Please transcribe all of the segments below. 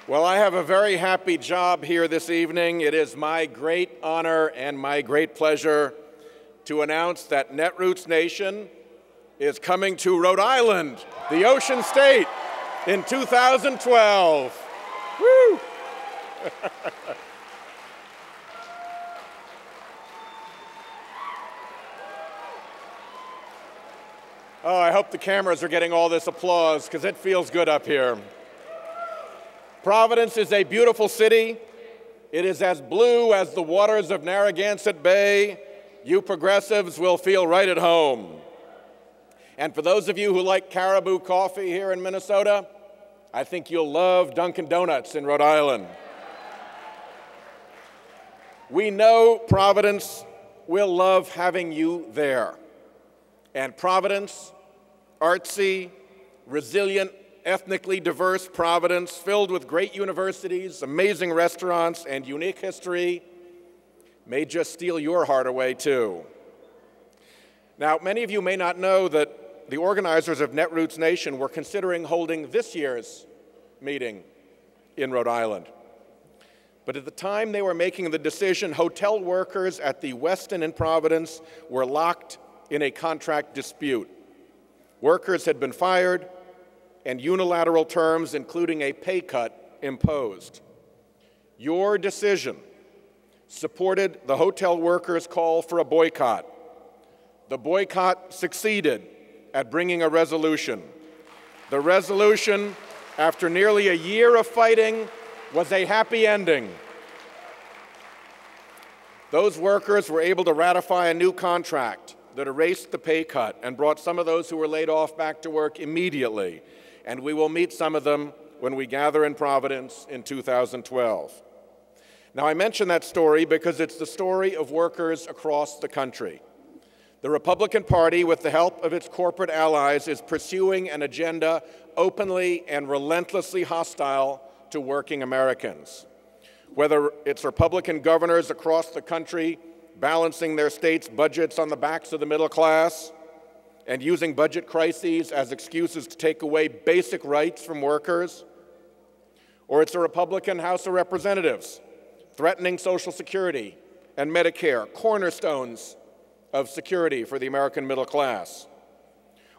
Well, I have a very happy job here this evening. It is my great honor and my great pleasure to announce that Netroots Nation is coming to Rhode Island, the Ocean State, in 2012. Woo! Oh, I hope the cameras are getting all this applause because it feels good up here. Providence is a beautiful city. It is as blue as the waters of Narragansett Bay. You progressives will feel right at home. And for those of you who like caribou coffee here in Minnesota, I think you'll love Dunkin' Donuts in Rhode Island. We know Providence will love having you there. And Providence, artsy, resilient, ethnically diverse Providence, filled with great universities, amazing restaurants, and unique history, may just steal your heart away too. Now, many of you may not know that the organizers of Netroots Nation were considering holding this year's meeting in Rhode Island. But at the time they were making the decision, hotel workers at the Westin in Providence were locked in a contract dispute. Workers had been fired, and unilateral terms, including a pay cut, imposed. Your decision supported the hotel workers' call for a boycott. The boycott succeeded at bringing a resolution. The resolution, after nearly a year of fighting, was a happy ending. Those workers were able to ratify a new contract that erased the pay cut and brought some of those who were laid off back to work immediately. And we will meet some of them when we gather in Providence in 2012. Now, I mention that story because it's the story of workers across the country. The Republican Party, with the help of its corporate allies, is pursuing an agenda openly and relentlessly hostile to working Americans. Whether it's Republican governors across the country balancing their states' budgets on the backs of the middle class, and using budget crises as excuses to take away basic rights from workers, or it's a Republican House of Representatives threatening Social Security and Medicare, cornerstones of security for the American middle class,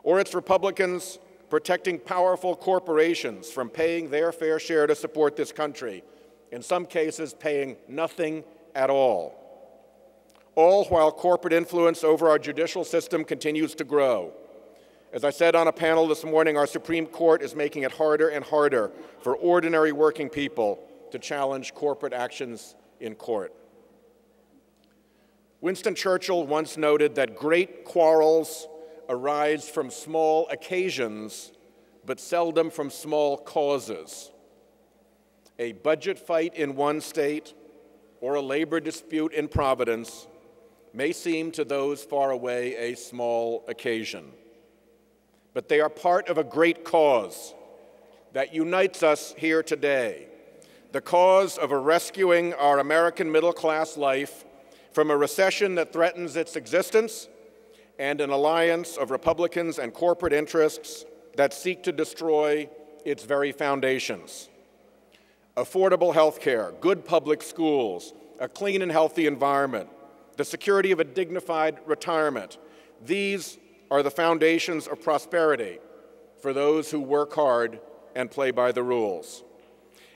or it's Republicans protecting powerful corporations from paying their fair share to support this country, in some cases paying nothing at all while corporate influence over our judicial system continues to grow. As I said on a panel this morning, our Supreme Court is making it harder and harder for ordinary working people to challenge corporate actions in court. Winston Churchill once noted that great quarrels arise from small occasions, but seldom from small causes. A budget fight in one state or a labor dispute in Providence may seem to those far away a small occasion, but they are part of a great cause that unites us here today, the cause of rescuing our American middle-class life from a recession that threatens its existence and an alliance of Republicans and corporate interests that seek to destroy its very foundations. Affordable health care, good public schools, a clean and healthy environment, the security of a dignified retirement. These are the foundations of prosperity for those who work hard and play by the rules.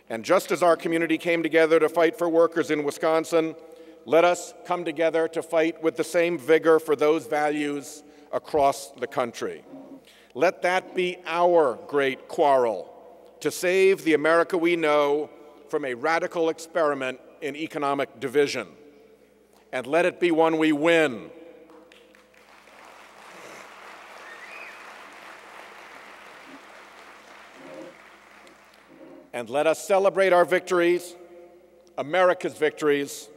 And just as our community came together to fight for workers in Wisconsin, let us come together to fight with the same vigor for those values across the country. Let that be our great quarrel, to save the America we know from a radical experiment in economic division. And let it be one we win. And let us celebrate our victories, America's victories,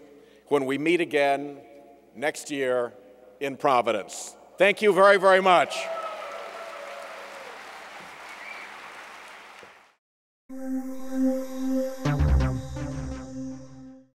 when we meet again next year in Providence. Thank you very, very much.